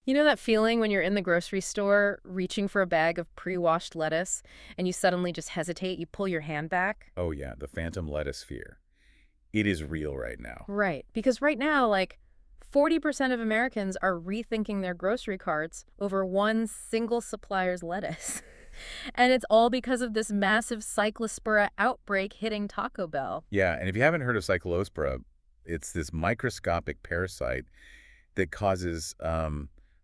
You know that feeling when you're in the grocery store reaching for a bag of pre-washed lettuce and you suddenly just hesitate, you pull your hand back? Oh yeah, the phantom lettuce fear. It is real right now. Right. Because right now, 40% of Americans are rethinking their grocery carts over one single supplier's lettuce. And it's all because of this massive Cyclospora outbreak hitting Taco Bell. Yeah, and if you haven't heard of Cyclospora, it's this microscopic parasite that causes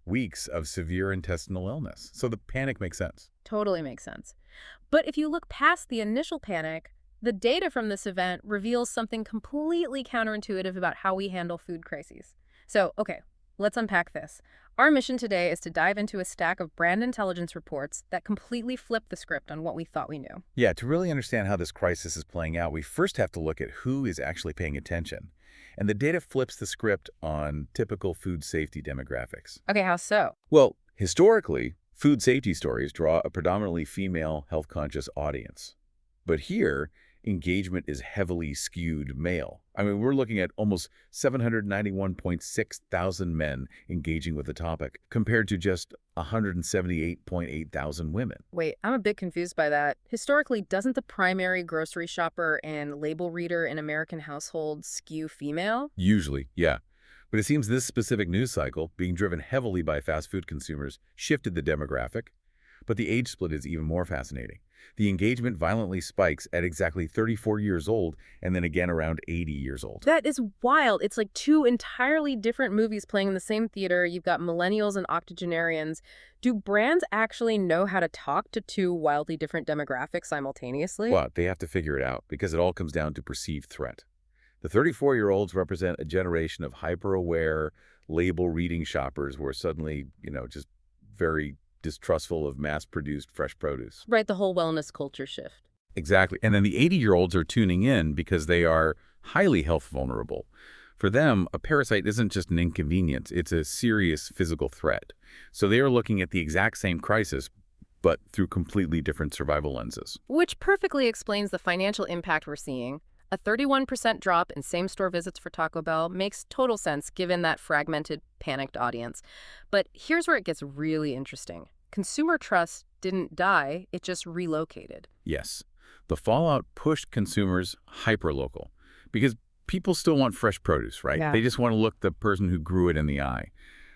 weeks of severe intestinal illness. So the panic makes sense. Totally makes sense. But if you look past the initial panic, the data from this event reveals something completely counterintuitive about how we handle food crises. So, okay, let's unpack this. Our mission today is to dive into a stack of brand intelligence reports that completely flip the script on what we thought we knew. Yeah, to really understand how this crisis is playing out, we first have to look at who is actually paying attention. And the data flips the script on typical food safety demographics. Okay, how so? Well, historically, food safety stories draw a predominantly female, health-conscious audience. But here, engagement is heavily skewed male. I mean, we're looking at almost 791.6 thousand men engaging with the topic, compared to just 178.8 thousand women. Wait, I'm a bit confused by that. Historically, doesn't the primary grocery shopper and label reader in American households skew female? Usually, yeah. But it seems this specific news cycle, being driven heavily by fast food consumers, shifted the demographic. But the age split is even more fascinating. The engagement violently spikes at exactly 34 years old and then again around 80 years old. That is wild. It's like two entirely different movies playing in the same theater. You've got millennials and octogenarians. Do brands actually know how to talk to two wildly different demographics simultaneously? Well, they have to figure it out because it all comes down to perceived threat. The 34-year-olds represent a generation of hyper-aware, label-reading shoppers who are suddenly, just very distrustful of mass-produced fresh produce. Right, the whole wellness culture shift. Exactly. And then the 80-year-olds are tuning in because they are highly health vulnerable. For them, a parasite isn't just an inconvenience, it's a serious physical threat. So they are looking at the exact same crisis, but through completely different survival lenses. Which perfectly explains the financial impact we're seeing. A 31% drop in same-store visits for Taco Bell makes total sense given that fragmented, panicked audience. But here's where it gets really interesting. Consumer trust didn't die, it just relocated. Yes, the fallout pushed consumers hyper-local because people still want fresh produce, right? Yeah. They just want to look the person who grew it in the eye.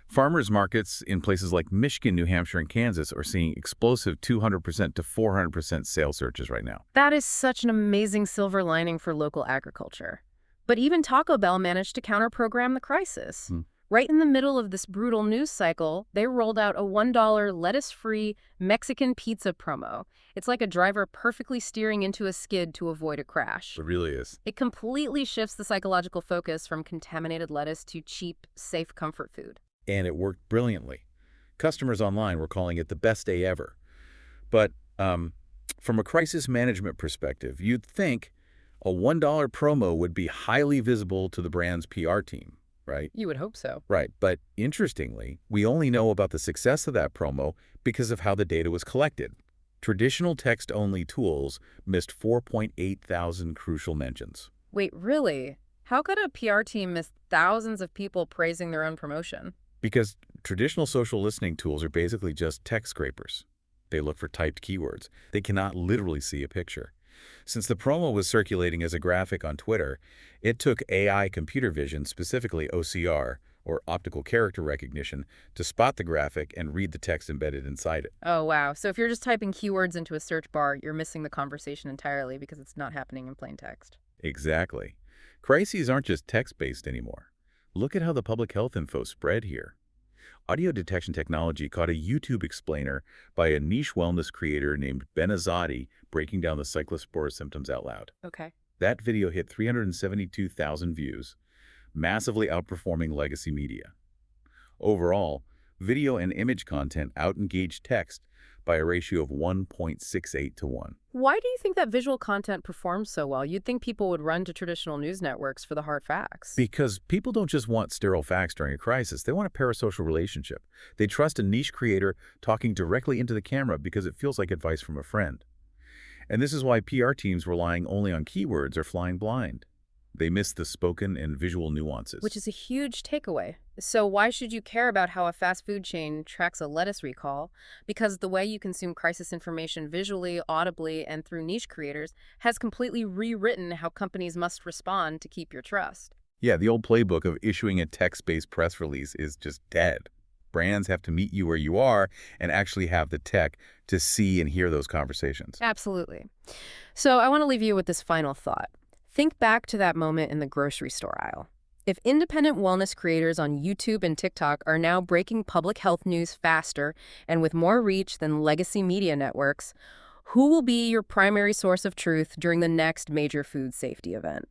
Farmers markets in places like Michigan, New Hampshire, and Kansas are seeing explosive 200% to 400% sales surges right now. That is such an amazing silver lining for local agriculture. But even Taco Bell managed to counter-program the crisis. Right in the middle of this brutal news cycle, they rolled out a $1 lettuce-free Mexican pizza promo. It's like a driver perfectly steering into a skid to avoid a crash. It really is. It completely shifts the psychological focus from contaminated lettuce to cheap, safe comfort food. And it worked brilliantly. Customers online were calling it the best day ever. But from a crisis management perspective, you'd think a $1 promo would be highly visible to the brand's PR team, right? You would hope so. Right, but interestingly, we only know about the success of that promo because of how the data was collected. Traditional text-only tools missed 4.8 thousand crucial mentions. Wait, really? How could a PR team miss thousands of people praising their own promotion? Because traditional social listening tools are basically just text scrapers. They look for typed keywords. They cannot literally see a picture. Since the promo was circulating as a graphic on Twitter, it took AI computer vision, specifically OCR, or optical character recognition, to spot the graphic and read the text embedded inside it. Oh, wow. So if you're just typing keywords into a search bar, you're missing the conversation entirely because it's not happening in plain text. Exactly. Crises aren't just text-based anymore. Look at how the public health info spread here. Audio detection technology caught a YouTube explainer by a niche wellness creator named Ben Azadi breaking down the cyclospora symptoms out loud. Okay. That video hit 372,000 views, massively outperforming legacy media. Overall, video and image content out-engaged text by a ratio of 1.68 to 1. Why do you think that visual content performs so well? You'd think people would run to traditional news networks for the hard facts. Because people don't just want sterile facts during a crisis, they want a parasocial relationship. They trust a niche creator talking directly into the camera because it feels like advice from a friend. And this is why PR teams relying only on keywords are flying blind. They miss the spoken and visual nuances. Which is a huge takeaway. So why should you care about how a fast food chain tracks a lettuce recall? Because the way you consume crisis information visually, audibly, and through niche creators has completely rewritten how companies must respond to keep your trust. Yeah, the old playbook of issuing a text-based press release is just dead. Brands have to meet you where you are and actually have the tech to see and hear those conversations. Absolutely. So I want to leave you with this final thought. Think back to that moment in the grocery store aisle. If independent wellness creators on YouTube and TikTok are now breaking public health news faster and with more reach than legacy media networks, who will be your primary source of truth during the next major food safety event?